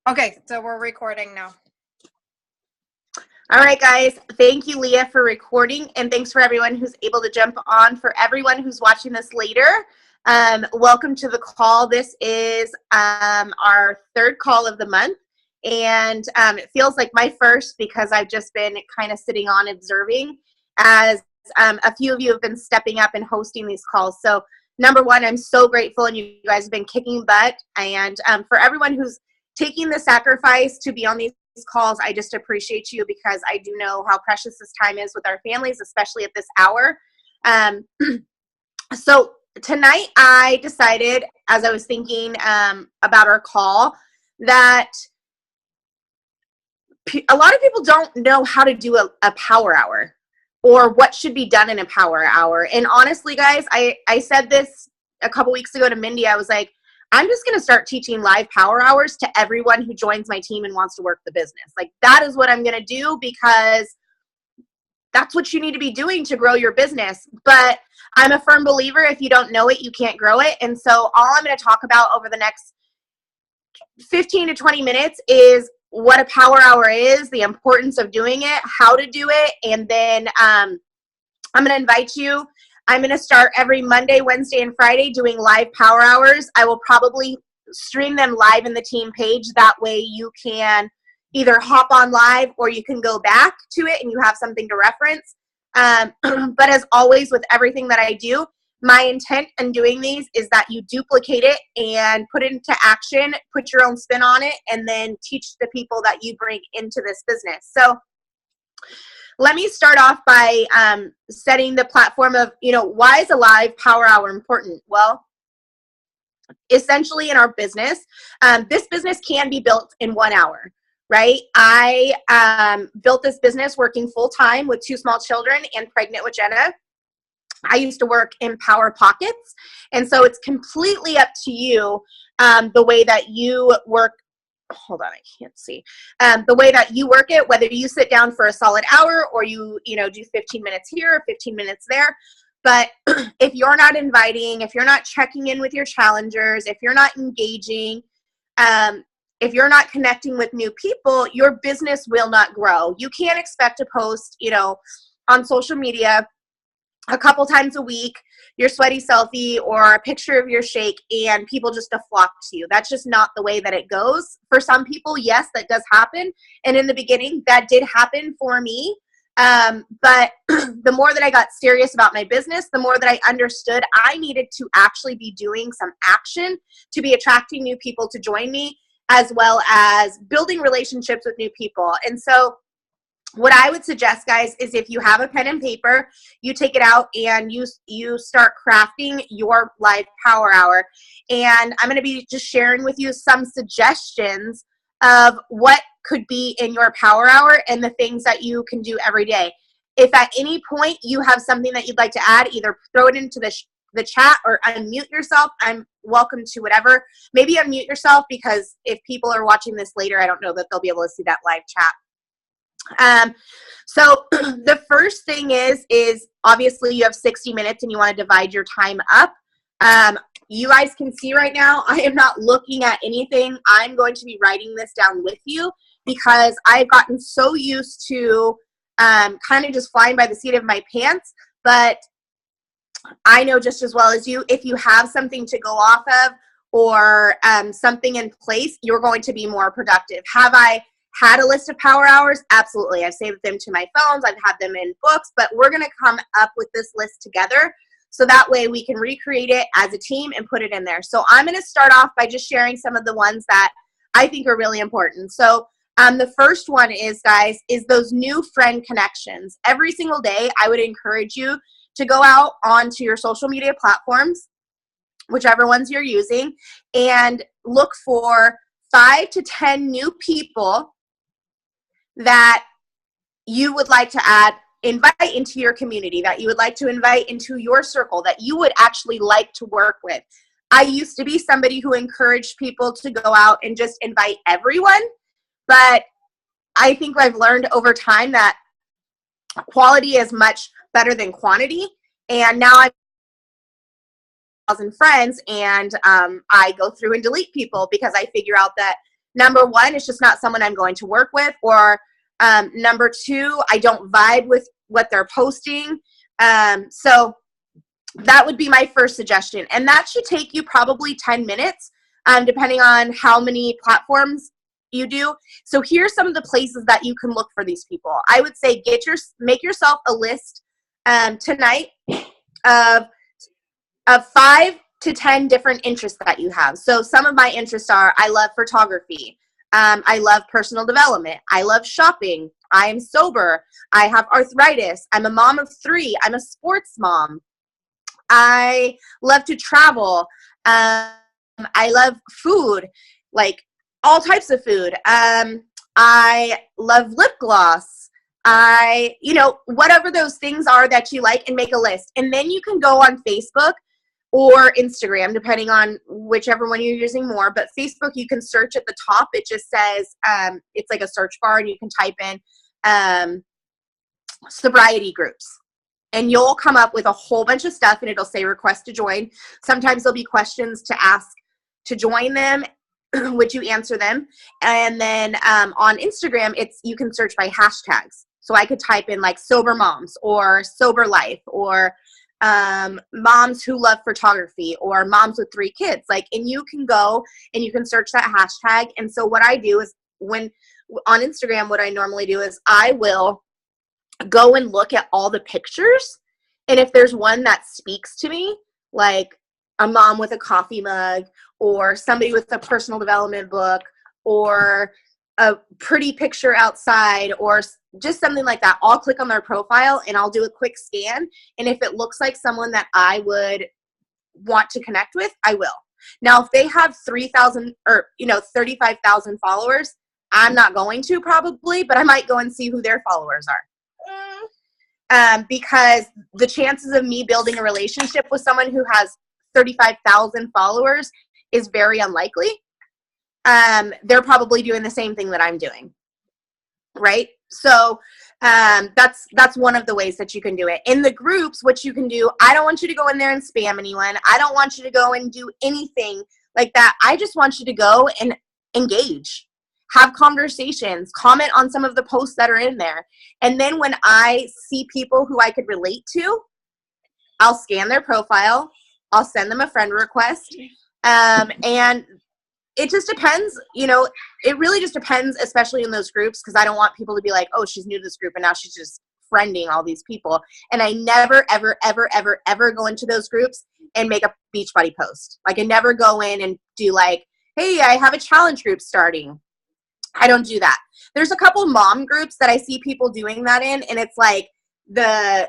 Okay, so we're recording now. All right, guys. Thank you, Leah, for recording, and thanks for everyone who's able to jump on. For everyone who's watching this later, welcome to the call. This is our third call of the month, and it feels like my first because I've just been kind of sitting on observing as a few of you have been stepping up and hosting these calls. So number one, I'm so grateful, and you guys have been kicking butt. And for everyone who's taking the sacrifice to be on these calls, I just appreciate you because I do know how precious this time is with our families, especially at this hour. So tonight I decided, as I was thinking about our call, that a lot of people don't know how to do a power hour or what should be done in a power hour. And honestly, guys, I said this a couple weeks ago to Mindy. I was like, I'm just going to start teaching live power hours to everyone who joins my team and wants to work the business. Like, that is what I'm going to do because that's what you need to be doing to grow your business. But I'm a firm believer, if you don't know it, you can't grow it. And so all I'm going to talk about over the next 15 to 20 minutes is what a power hour is, the importance of doing it, how to do it, and then I'm going to invite you. I'm going to start every Monday, Wednesday, and Friday doing live power hours. I will probably stream them live in the team page. That way you can either hop on live or you can go back to it and you have something to reference. But as always, with everything that I do, my intent in doing these is that you duplicate it and put it into action, put your own spin on it, and then teach the people that you bring into this business. So let me start off by setting the platform of, why is a live power hour important? Well, essentially in our business, this business can be built in 1 hour, right? I built this business working full-time with 2 small children and pregnant with Jenna. I used to work in Power Pockets. And so it's completely up to you the way that you work. Hold on, I can't see. The way that you work it, whether you sit down for a solid hour or you do 15 minutes here or 15 minutes there. But if you're not inviting, if you're not checking in with your challengers, if you're not engaging, if you're not connecting with new people, your business will not grow. You can't expect to post, on social media a couple times a week, your sweaty selfie or a picture of your shake, and people just to flock to you. That's just not the way that it goes. For some people, yes, that does happen. And in the beginning, that did happen for me. But the more that I got serious about my business, the more that I understood I needed to actually be doing some action to be attracting new people to join me, as well as building relationships with new people. And so what I would suggest, guys, is if you have a pen and paper, you take it out and you start crafting your live power hour. And I'm going to be just sharing with you some suggestions of what could be in your power hour and the things that you can do every day. If at any point you have something that you'd like to add, either throw it into the chat or unmute yourself. I'm welcome to whatever. Maybe unmute yourself because if people are watching this later, I don't know that they'll be able to see that live chat. So the first thing is obviously you have 60 minutes and you want to divide your time up. You guys can see right now, I am not looking at anything. I'm going to be writing this down with you because I've gotten so used to kind of just flying by the seat of my pants. But I know just as well as you, if you have something to go off of or something in place, you're going to be more productive. Have I had a list of power hours? Absolutely. I've saved them to my phones. I've had them in books, but we're going to come up with this list together so that way we can recreate it as a team and put it in there. So I'm going to start off by just sharing some of the ones that I think are really important. So the first one is, guys, is those new friend connections. Every single day, I would encourage you to go out onto your social media platforms, whichever ones you're using, and look for 5 to 10 new people that you would like to invite into your community, that you would like to invite into your circle, that you would actually like to work with. I used to be somebody who encouraged people to go out and just invite everyone, but I think I've learned over time that quality is much better than quantity. And now I've 1,000 friends, and I go through and delete people because I figure out that number one, it's just not someone I'm going to work with, or number two, I don't vibe with what they're posting. So that would be my first suggestion. And that should take you probably 10 minutes, depending on how many platforms you do. So here's some of the places that you can look for these people. I would say make yourself a list tonight of 5 to 10 different interests that you have. So some of my interests are, I love photography. I love personal development. I love shopping. I am sober. I have arthritis. I'm a mom of 3. I'm a sports mom. I love to travel. I love food, like all types of food. I love lip gloss. Whatever those things are that you like, and make a list. And then you can go on Facebook or Instagram, depending on whichever one you're using more. But Facebook, you can search at the top. It just says, it's like a search bar, and you can type in sobriety groups. And you'll come up with a whole bunch of stuff, and it'll say request to join. Sometimes there'll be questions to ask to join them, which you answer them. And then on Instagram, you can search by hashtags. So I could type in like sober moms, or sober life, or moms who love photography, or moms with 3 kids. And you can go and you can search that hashtag. And so what I do is, when on Instagram, what I normally do is I will go and look at all the pictures. And if there's one that speaks to me, like a mom with a coffee mug, or somebody with a personal development book, or a pretty picture outside, or just something like that, I'll click on their profile and I'll do a quick scan. And if it looks like someone that I would want to connect with, I will. Now, if they have 3,000 or 35,000 followers, I'm not going to, probably, but I might go and see who their followers are. Because the chances of me building a relationship with someone who has 35,000 followers is very unlikely. They're probably doing the same thing that I'm doing, right? So that's one of the ways that you can do it. In the groups, what you can do, I don't want you to go in there and spam anyone. I don't want you to go and do anything like that. I just want you to go and engage, have conversations, comment on some of the posts that are in there. And then when I see people who I could relate to, I'll scan their profile, I'll send them a friend request, and it just depends, it really just depends, especially in those groups, because I don't want people to be like, oh, she's new to this group and now she's just friending all these people. And I never, ever, ever, ever, ever go into those groups and make a Beachbody post. I never go in and do like, hey, I have a challenge group starting. I don't do that. There's a couple mom groups that I see people doing that in, and it's like the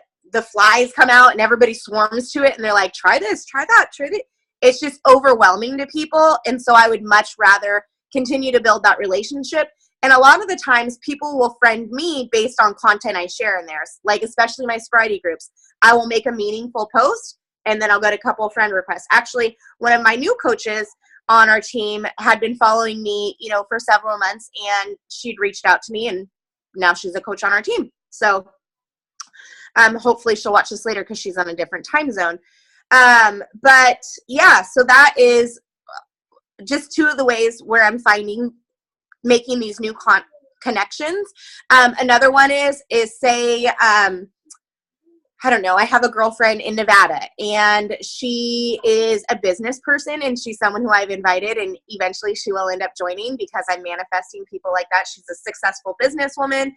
flies come out and everybody swarms to it, and they're like, try this, try that, try that. It's just overwhelming to people. And so I would much rather continue to build that relationship. And a lot of the times people will friend me based on content I share in there. Especially my sobriety groups. I will make a meaningful post and then I'll get a couple friend requests. Actually, one of my new coaches on our team had been following me, for several months, and she'd reached out to me, and now she's a coach on our team. So hopefully she'll watch this later because she's on a different time zone. But yeah, so that is just 2 of the ways where I'm making these new connections. Another one is say, I don't know, I have a girlfriend in Nevada, and she is a business person, and she's someone who I've invited, and eventually she will end up joining because I'm manifesting people like that. She's a successful businesswoman.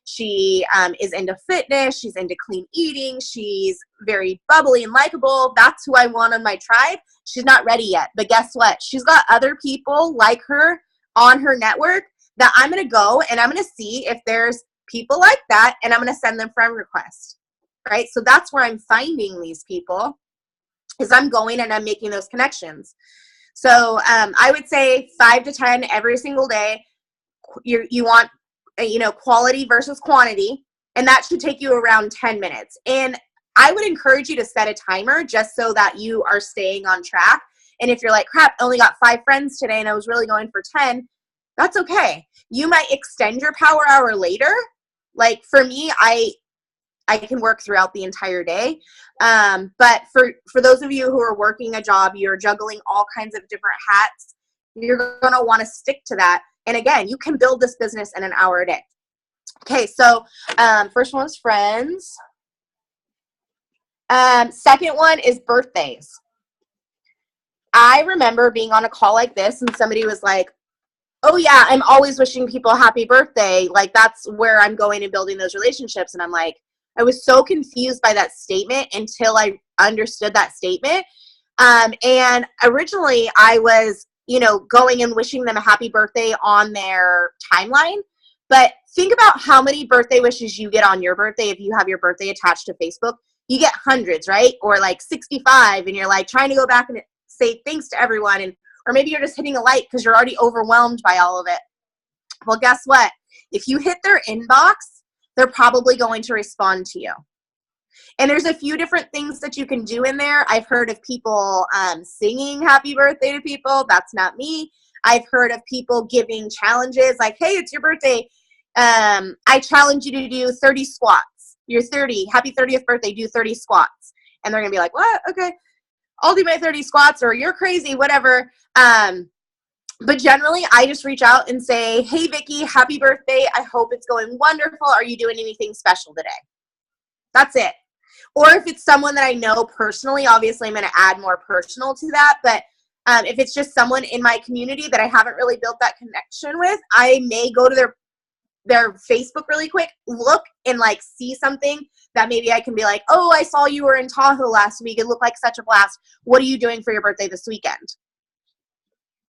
She is into fitness. She's into clean eating. She's very bubbly and likable. That's who I want on my tribe. She's not ready yet, but guess what? She's got other people like her on her network that I'm going to go and I'm going to see if there's people like that, and I'm going to send them friend requests, right? So that's where I'm finding these people, is I'm going and I'm making those connections. So I would say 5 to 10 every single day. You want quality versus quantity, and that should take you around 10 minutes. And I would encourage you to set a timer just so that you are staying on track. And if you're like, crap, I only got 5 friends today and I was really going for 10, that's okay. You might extend your power hour later. Like for me, I can work throughout the entire day. But for those of you who are working a job, you're juggling all kinds of different hats, you're going to want to stick to that And again, you can build this business in an hour a day. Okay, so first one is friends. Second one is birthdays. I remember being on a call like this and somebody was like, oh yeah, I'm always wishing people happy birthday. Like that's where I'm going and building those relationships. And I'm like, I was so confused by that statement until I understood that statement. And originally I was, going and wishing them a happy birthday on their timeline. But think about how many birthday wishes you get on your birthday if you have your birthday attached to Facebook. You get hundreds, right? Or like 65, and you're like trying to go back and say thanks to everyone. Or maybe you're just hitting a like because you're already overwhelmed by all of it. Well, guess what? If you hit their inbox, they're probably going to respond to you. And there's a few different things that you can do in there. I've heard of people singing happy birthday to people. That's not me. I've heard of people giving challenges like, hey, it's your birthday. I challenge you to do 30 squats. You're 30. Happy 30th birthday. Do 30 squats. And they're going to be like, what? Okay. I'll do my 30 squats, or you're crazy, whatever. But generally, I just reach out and say, hey, Vicki, happy birthday. I hope it's going wonderful. Are you doing anything special today? That's it. Or if it's someone that I know personally, obviously I'm going to add more personal to that. But if it's just someone in my community that I haven't really built that connection with, I may go to their Facebook really quick, look and like see something that maybe I can be like, oh, I saw you were in Tahoe last week. It looked like such a blast. What are you doing for your birthday this weekend?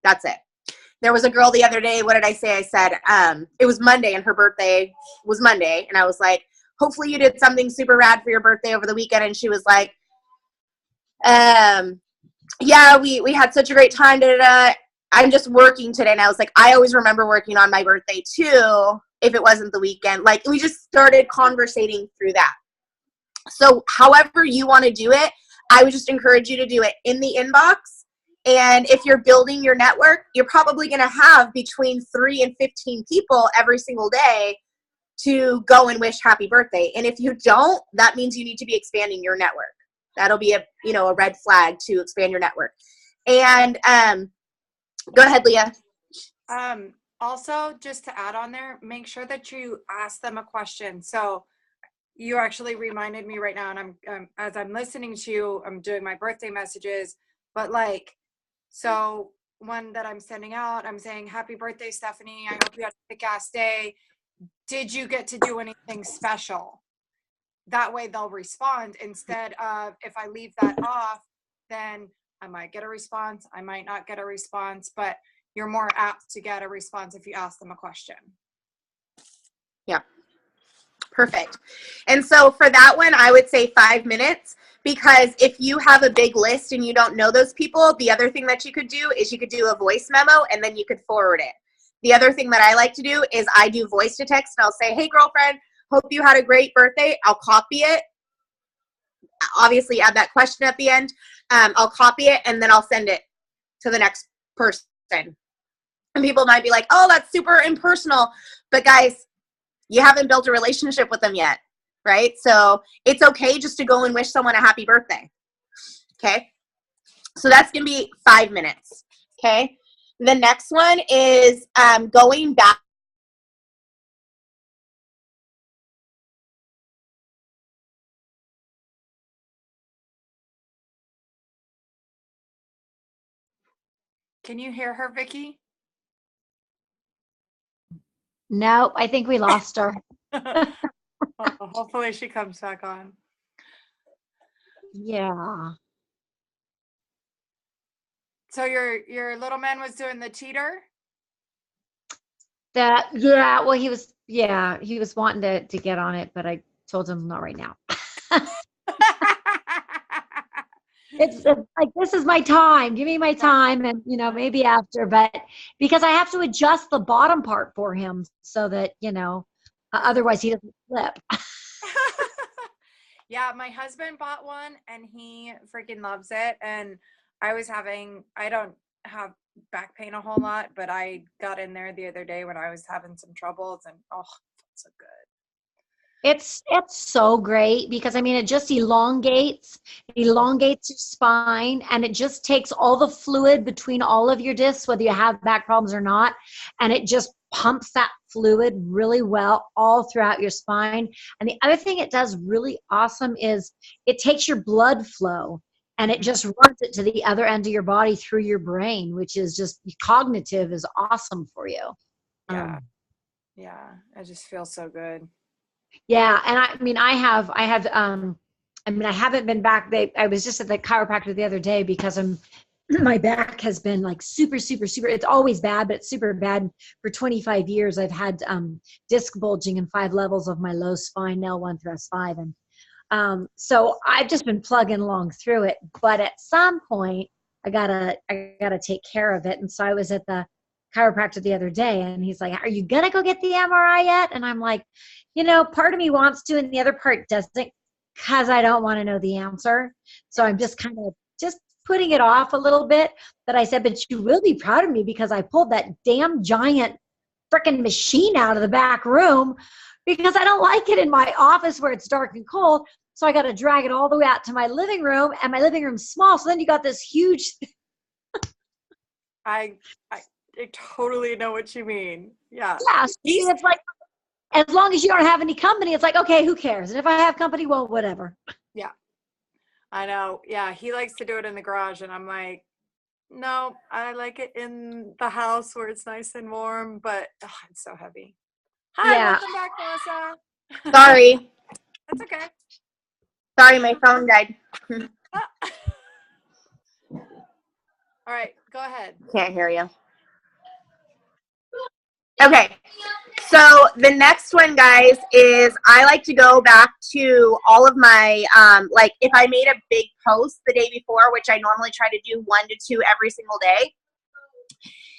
That's it. There was a girl the other day. What did I say? I said, it was Monday and her birthday was Monday. And I was like, hopefully you did something super rad for your birthday over the weekend. And she was like, yeah, we had such a great time. I'm just working today. And I was like, I always remember working on my birthday too, if it wasn't the weekend. Like we just started conversating through that. So however you want to do it, I would just encourage you to do it in the inbox. And if you're building your network, you're probably going to have between 3 and 15 people every single day to go and wish happy birthday. And if you don't, that means you need to be expanding your network. That'll be a red flag to expand your network. And go ahead, Leah. Also, just to add on there, make sure that you ask them a question. So you actually reminded me right now, and I'm as I'm listening to you, I'm doing my birthday messages, but like, so one that I'm sending out, I'm saying, happy birthday, Stephanie. I hope you had a kick-ass day. Did you get to do anything special? That way they'll respond, instead of if I leave that off, then I might get a response. I might not get a response, but you're more apt to get a response if you ask them a question. Yeah. Perfect. And so for that one, I would say 5 minutes, because if you have a big list and you don't know those people, the other thing that you could do is you could do a voice memo and then you could forward it. The other thing that I like to do is I do voice to text, and I'll say, hey, girlfriend, hope you had a great birthday. I'll copy it. Obviously, add that question at the end. I'll copy it, and then I'll send it to the next person. And people might be like, oh, that's super impersonal. But guys, you haven't built a relationship with them yet, right? So it's okay just to go and wish someone a happy birthday. Okay? So that's going to be 5 minutes. Okay? The next one is going back. Can you hear her, Vicki? Nope, I think we lost her. Hopefully she comes back on. Yeah. So your little man was doing the cheater? Well, he was wanting to get on it, but I told him not right now. It's like, this is my time. Give me my time, and maybe after, but because I have to adjust the bottom part for him so that otherwise he doesn't slip. Yeah, my husband bought one and he freaking loves it. And I don't have back pain a whole lot, but I got in there the other day when I was having some troubles, and oh, it's so good. It's so great because I mean it just elongates your spine, and it just takes all the fluid between all of your discs, whether you have back problems or not, and it just pumps that fluid really well all throughout your spine. And the other thing it does really awesome is it takes your blood flow and it just runs it to the other end of your body through your brain, which is just cognitive is awesome for you. Yeah. Yeah. I just feel so good. Yeah, and I mean, I mean, I haven't been back. I was just at the chiropractor the other day because my back has been like super, super, super. It's always bad, but it's super bad. For 25 years, I've had disc bulging in 5 levels of my low spine, L1 through S5, and so I've just been plugging along through it. But at some point, I gotta take care of it. And so I was at the chiropractor the other day, and he's like, "Are you gonna go get the MRI yet?" And I'm like, part of me wants to, and the other part doesn't, because I don't want to know the answer. So I'm just kind of just putting it off a little bit. But I said, "But you will be proud of me because I pulled that damn giant freaking machine out of the back room because I don't like it in my office where it's dark and cold. So I got to drag it all the way out to my living room, and my living room's small. So then you got this huge." I totally know what you mean. Yeah. Yeah. It's like, as long as you don't have any company, it's like, okay, who cares? And if I have company, well, whatever. Yeah. I know. Yeah. He likes to do it in the garage, and I'm like, no, I like it in the house where it's nice and warm, but it's so heavy. Hi, Yeah. welcome back, Melissa. Sorry. That's okay. Sorry, my phone died. All right, go ahead. Can't hear you. Okay. So the next one, guys, is I like to go back to all of my, like if I made a big post the day before, which I normally try to do 1 to 2 every single day,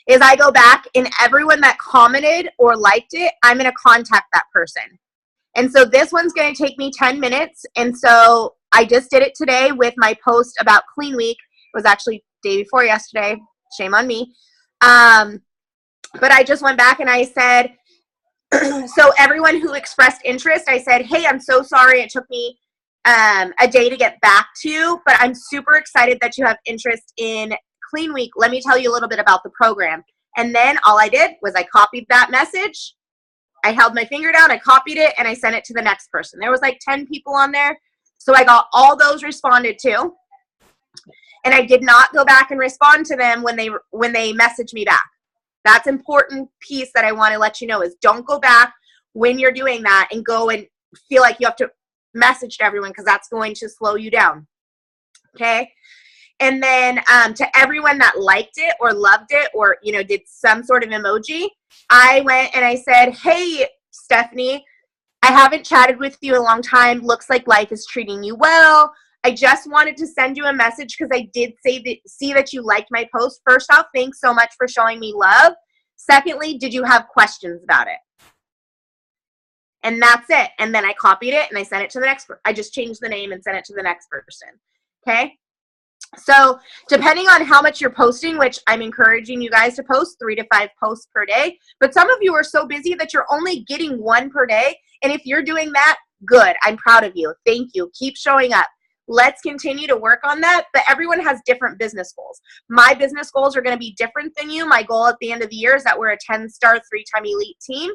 is I go back and everyone that commented or liked it, I'm going to contact that person. And so this one's going to take me 10 minutes. And so I just did it today with my post about Clean Week. It was actually day before yesterday. Shame on me. But I just went back and I said, so everyone who expressed interest, I said, hey, I'm so sorry it took me a day to get back to you, but I'm super excited that you have interest in Clean Week. Let me tell you a little bit about the program. And then all I did was I copied that message. I held my finger down, I copied it, and I sent it to the next person. There was like 10 people on there. So I got all those responded to. And I did not go back and respond to them when they messaged me back. That's important piece that I want to let you know is don't go back when you're doing that and go and feel like you have to message to everyone because that's going to slow you down. Okay? And then to everyone that liked it or loved it or, did some sort of emoji, I went and I said, hey, Stephanie, I haven't chatted with you in a long time. Looks like life is treating you well. I just wanted to send you a message because I did see that you liked my post. First off, thanks so much for showing me love. Secondly, did you have questions about it? And that's it. And then I copied it and I sent it to the next person. I just changed the name and sent it to the next person. Okay? So depending on how much you're posting, which I'm encouraging you guys to post 3 to 5 posts per day, but some of you are so busy that you're only getting 1 per day. And if you're doing that, good. I'm proud of you. Thank you. Keep showing up. Let's continue to work on that. But everyone has different business goals. My business goals are going to be different than you. My goal at the end of the year is that we're a 10-star, 3-time elite team.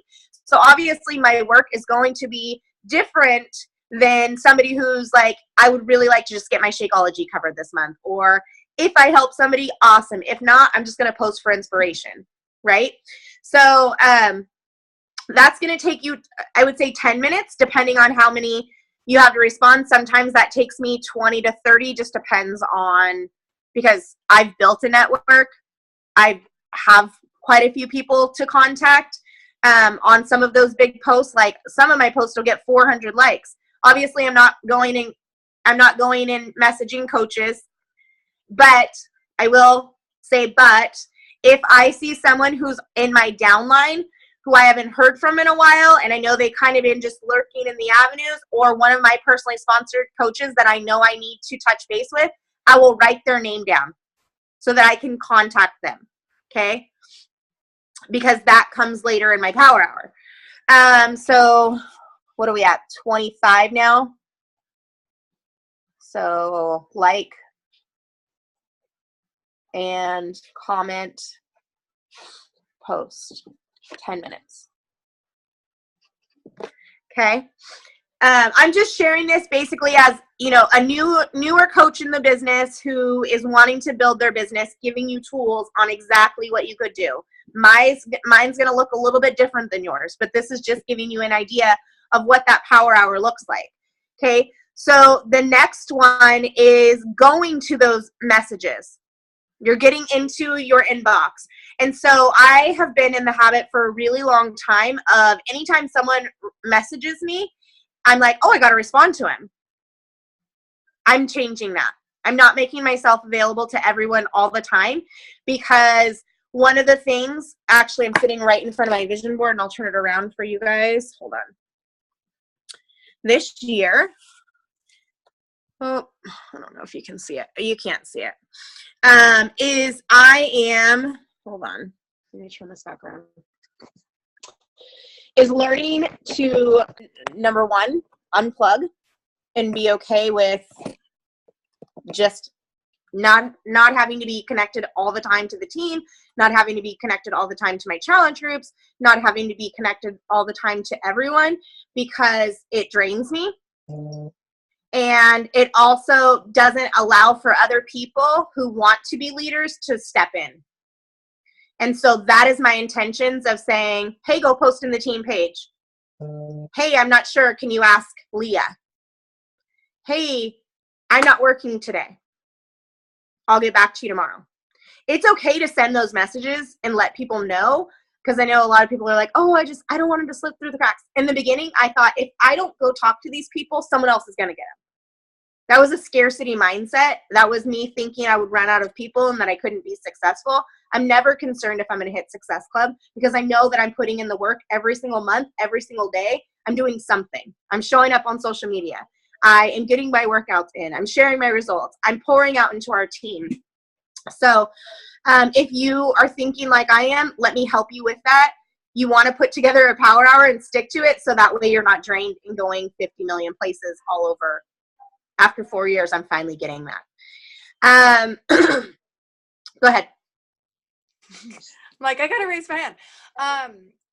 So obviously my work is going to be different than somebody who's like, I would really like to just get my Shakeology covered this month. Or if I help somebody, awesome. If not, I'm just going to post for inspiration, right? So that's going to take you, I would say 10 minutes, depending on how many you have to respond. Sometimes that takes me 20 to 30, just depends on, because I've built a network. I have quite a few people to contact on some of those big posts. Like some of my posts will get 400 likes. Obviously, I'm not going in messaging coaches, but I will say, but if I see someone who's in my downline who I haven't heard from in a while, and I know they kind of been just lurking in the avenues, or one of my personally sponsored coaches that I know I need to touch base with, I will write their name down so that I can contact them, okay? Because that comes later in my power hour. So what are we at? 25 now. So like and comment, post, 10 minutes. Okay. I'm just sharing this basically as, you know, a newer coach in the business who is wanting to build their business, giving you tools on exactly what you could do. Mine's going to look a little bit different than yours, but this is just giving you an idea of what that power hour looks like. Okay. So the next one is going to those messages. You're getting into your inbox. And so I have been in the habit for a really long time of anytime someone messages me, I'm like, oh, I got to respond to him. I'm changing that. I'm not making myself available to everyone all the time, because one of the things, actually, I'm sitting right in front of my vision board, and I'll turn it around for you guys. Hold on. This year, oh, I don't know if you can see it. You can't see it. Is I am, hold on, let me turn this back around, is learning to, number one, unplug and be okay with just not having to be connected all the time to the team, not having to be connected all the time to my challenge groups, not having to be connected all the time to everyone, because it drains me. And it also doesn't allow for other people who want to be leaders to step in. And so that is my intentions of saying, hey, go post in the team page. Hey, I'm not sure. Can you ask Leah? Hey, I'm not working today. I'll get back to you tomorrow. It's okay to send those messages and let people know, because I know a lot of people are like, oh, I don't want them to slip through the cracks. In the beginning, I thought, if I don't go talk to these people, someone else is going to get them. That was a scarcity mindset. That was me thinking I would run out of people and that I couldn't be successful. I'm never concerned if I'm going to hit Success Club, because I know that I'm putting in the work every single month, every single day. I'm doing something. I'm showing up on social media. I am getting my workouts in. I'm sharing my results. I'm pouring out into our team. So if you are thinking like I am, let me help you with that. You want to put together a power hour and stick to it, so that way you're not drained and going 50 million places all over. After 4 years, I'm finally getting that. Go ahead. Like, I got to raise my hand.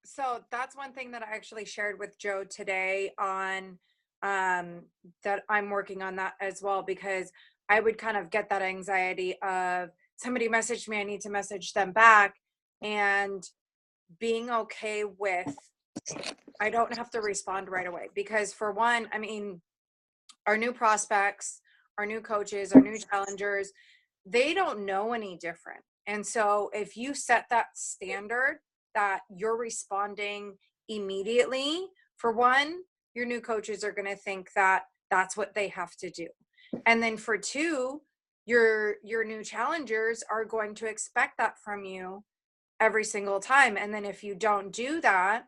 So that's one thing that I actually shared with Joe today on that I'm working on that as well, because I would kind of get that anxiety of somebody messaged me, I need to message them back, and being okay with, I don't have to respond right away. Because for one, I mean, our new prospects, our new coaches, our new challengers, they don't know any different. And so if you set that standard that you're responding immediately, for one, your new coaches are going to think that that's what they have to do. And then for two, your new challengers are going to expect that from you every single time. And then if you don't do that,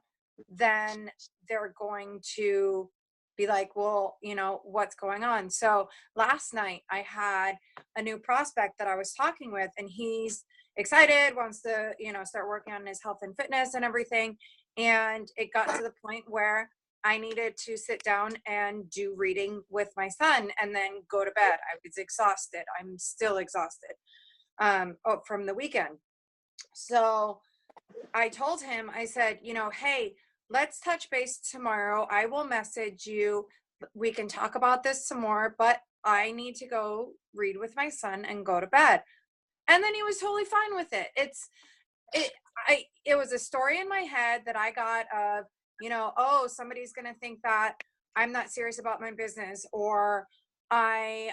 then they're going to be like, well, you know, what's going on? So last night I had a new prospect that I was talking with, and he's excited, wants to, you know, start working on his health and fitness and everything. And it got to the point where I needed to sit down and do reading with my son and then go to bed. I was exhausted. I'm still exhausted from the weekend. So I told him, I said, you know, hey, let's touch base tomorrow. I will message you. We can talk about this some more, but I need to go read with my son and go to bed. And then he was totally fine with it. It was a story in my head that I got of, you know, oh, somebody's going to think that I'm not serious about my business, or I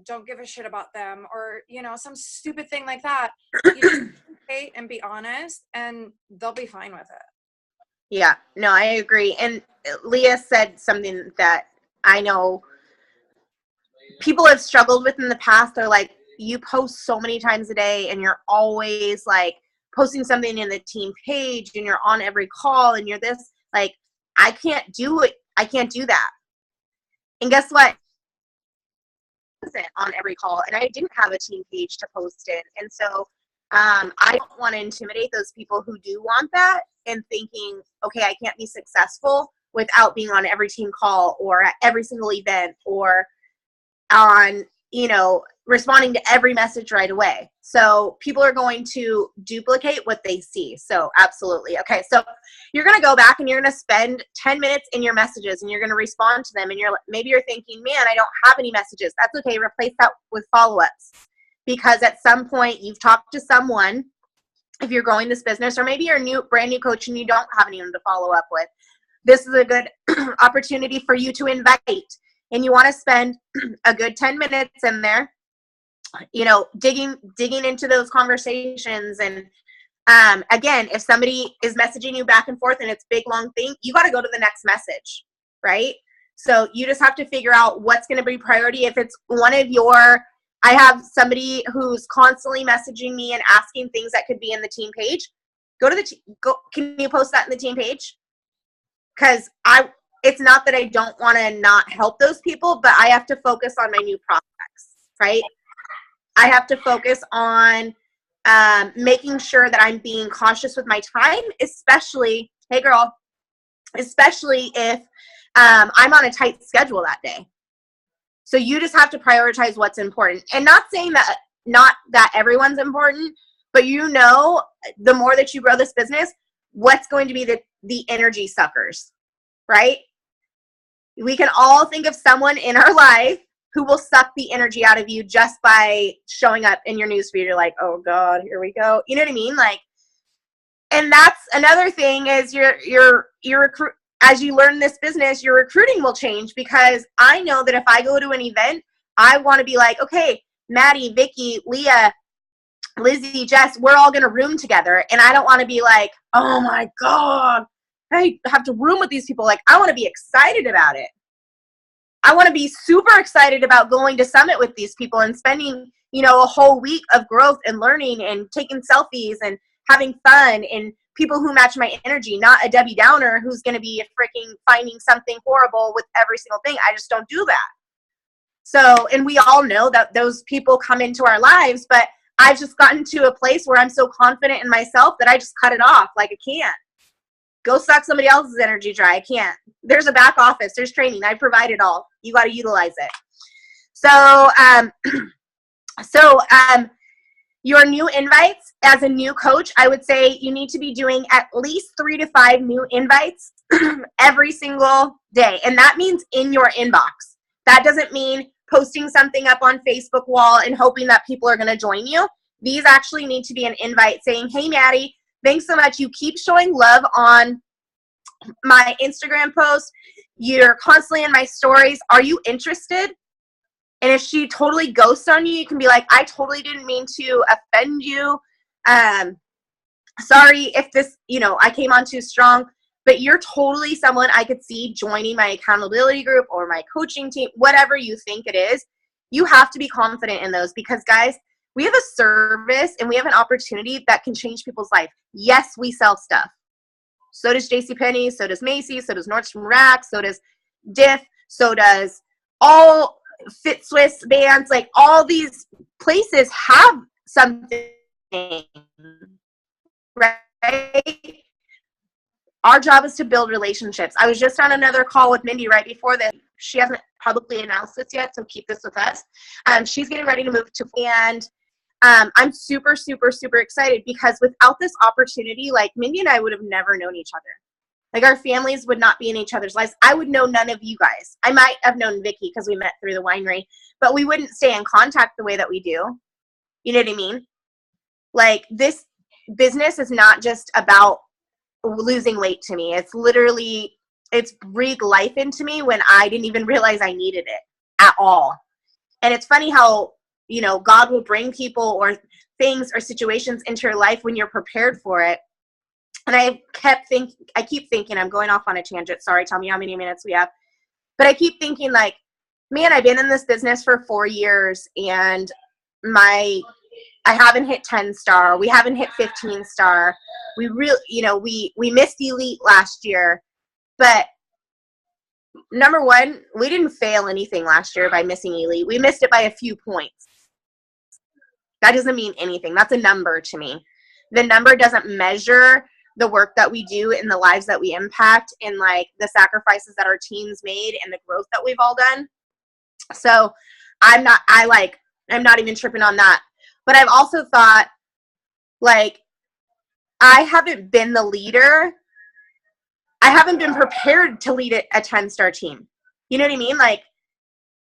don't give a shit about them, or, you know, some stupid thing like that. You just communicate and be honest, and they'll be fine with it. Yeah, no, I agree. And Leah said something that I know people have struggled with in the past. They're like, you post so many times a day and you're always like posting something in the team page and you're on every call and you're this, like, I can't do it. I can't do that. And guess what? I wasn't on every call, and I didn't have a team page to post in. And so I don't want to intimidate those people who do want that and thinking, okay, I can't be successful without being on every team call or at every single event or on, responding to every message right away. So people are going to duplicate what they see. So absolutely. Okay. So you're going to go back and you're going to spend 10 minutes in your messages and you're going to respond to them. And maybe you're thinking, man, I don't have any messages. That's okay. Replace that with follow-ups, because at some point you've talked to someone, if you're growing this business, or maybe you're a brand new coach and you don't have anyone to follow up with. This is a good opportunity for you to invite, and you want to spend a good 10 minutes in there, digging into those conversations. And again, if somebody is messaging you back and forth and it's a big long thing, you got to go to the next message, right? So you just have to figure out what's going to be priority. If it's I have somebody who's constantly messaging me and asking things that could be in the team page. Can you post that in the team page? Because it's not that I don't want to not help those people, but I have to focus on my new prospects, right? I have to focus on making sure that I'm being cautious with my time, especially if I'm on a tight schedule that day. So you just have to prioritize what's important. And not saying that not that everyone's important, but the more that you grow this business, what's going to be the energy suckers, right? We can all think of someone in our life who will suck the energy out of you just by showing up in your newsfeed. You're like, oh God, here we go. You know what I mean? Like, and that's another thing is as you learn this business, your recruiting will change, because I know that if I go to an event, I want to be like, okay, Maddie, Vicky, Leah, Lizzie, Jess, we're all going to room together. And I don't want to be like, oh my God, I have to room with these people. Like, I want to be excited about it. I want to be super excited about going to Summit with these people and spending, a whole week of growth and learning and taking selfies and having fun, and people who match my energy, not a Debbie Downer who's going to be freaking finding something horrible with every single thing. I just don't do that. So, and we all know that those people come into our lives, but I've just gotten to a place where I'm so confident in myself that I just cut it off. Like, I can't. Go suck somebody else's energy dry. I can't. There's a back office. There's training. I provide it all. You got to utilize it. So, your new invites as a new coach, I would say you need to be doing at least 3 to 5 new invites every single day. And that means in your inbox. That doesn't mean posting something up on Facebook wall and hoping that people are going to join you. These actually need to be an invite saying, hey, Maddie, thanks so much. You keep showing love on my Instagram posts. You're constantly in my stories. Are you interested? And if she totally ghosts on you, you can be like, I totally didn't mean to offend you. Sorry if this, I came on too strong, but you're totally someone I could see joining my accountability group or my coaching team, whatever you think it is. You have to be confident in those, because guys, we have a service and we have an opportunity that can change people's life. Yes, we sell stuff. So does JCPenney, so does Macy's, so does Nordstrom Rack, so does Diff, so does all Fit Swiss bands. Like, all these places have something, right? Our job is to build relationships. I was just on another call with Mindy right before this. She hasn't publicly announced this yet, so keep this with us. She's getting ready to move to, and I'm super, super, super excited, because without this opportunity, like, Mindy and I would have never known each other. Like, our families would not be in each other's lives. I would know none of you guys. I might have known Vicky because we met through the winery, but we wouldn't stay in contact the way that we do. You know what I mean? Like, this business is not just about losing weight to me. It's literally, it's breathed life into me when I didn't even realize I needed it at all. And it's funny how, God will bring people or things or situations into your life when you're prepared for it. And I keep thinking, I'm going off on a tangent. Sorry, tell me how many minutes we have. But I keep thinking, like, man, I've been in this business for 4 years, and I haven't hit 10-star. We haven't hit 15-star. We really, we missed Elite last year. But number one, we didn't fail anything last year by missing Elite. We missed it by a few points. That doesn't mean anything. That's a number to me. The number doesn't measure the work that we do and the lives that we impact and like the sacrifices that our teams made and the growth that we've all done. So I'm not even tripping on that. But I've also thought, like, I haven't been the leader. I haven't been prepared to lead a 10-star team. You know what I mean? Like,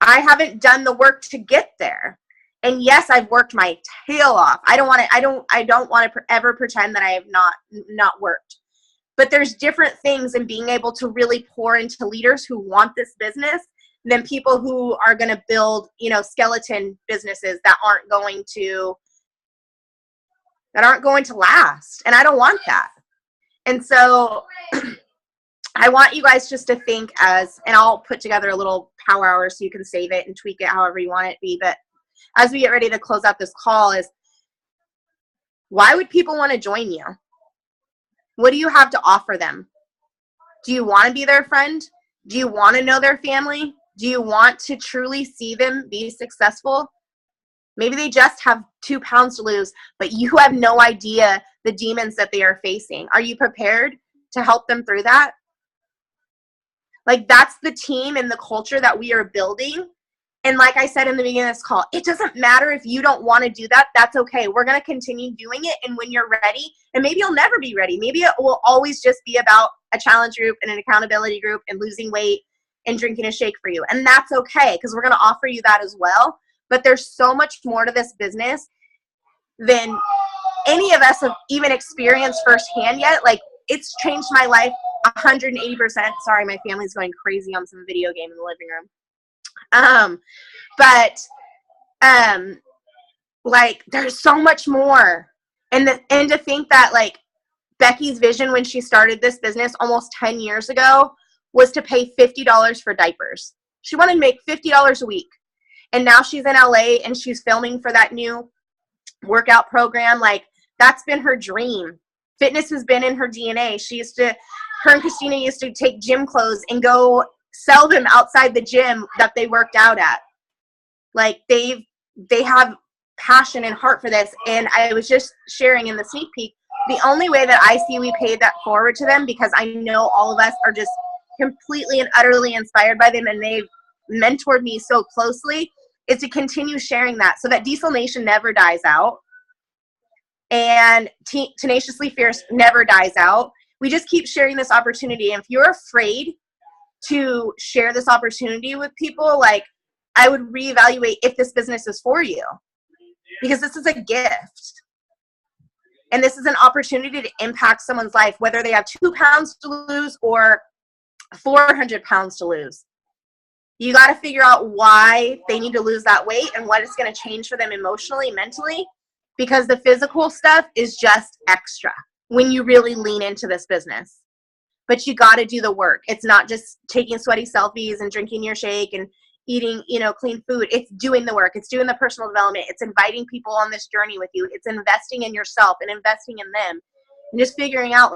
I haven't done the work to get there. And yes, I've worked my tail off. I don't want to ever pretend that I have not worked. But there's different things in being able to really pour into leaders who want this business than people who are going to build, skeleton businesses that aren't going to last. And I don't want that. And so I want you guys just to think and I'll put together a little power hour so you can save it and tweak it however you want it to be. But as we get ready to close out this call, is why would people want to join you? What do you have to offer them? Do you want to be their friend? Do you want to know their family? Do you want to truly see them be successful? Maybe they just have 2 pounds to lose, but you have no idea the demons that they are facing. Are you prepared to help them through that? Like, that's the team and the culture that we are building. And like I said in the beginning of this call, it doesn't matter if you don't want to do that. That's okay. We're going to continue doing it. And when you're ready, and maybe you'll never be ready. Maybe it will always just be about a challenge group and an accountability group and losing weight and drinking a shake for you. And that's okay, because we're going to offer you that as well. But there's so much more to this business than any of us have even experienced firsthand yet. Like, it's changed my life 180%. Sorry, my family's going crazy on some video game in the living room. Like, there's so much more. And to think that, like, Becky's vision when she started this business almost 10 years ago was to pay $50 for diapers. She wanted to make $50 a week. And now she's in LA and she's filming for that new workout program. Like, that's been her dream. Fitness has been in her DNA. Her and Christina used to take gym clothes and go sell them outside the gym that they worked out at. Like, they have passion and heart for this. And I was just sharing in the sneak peek, the only way that I see we paid that forward to them, because I know all of us are just completely and utterly inspired by them and they've mentored me so closely, is to continue sharing that so that Diesel Nation never dies out and Tenaciously Fierce never dies out. We just keep sharing this opportunity. And if you're afraid to share this opportunity with people, like, I would reevaluate if this business is for you, because this is a gift. And this is an opportunity to impact someone's life, whether they have 2 pounds to lose or 400 pounds to lose. You got to figure out why they need to lose that weight and what it's going to change for them emotionally, mentally, because the physical stuff is just extra when you really lean into this business. But you got to do the work. It's not just taking sweaty selfies and drinking your shake and eating, clean food. It's doing the work. It's doing the personal development. It's inviting people on this journey with you. It's investing in yourself and investing in them and just figuring out, like,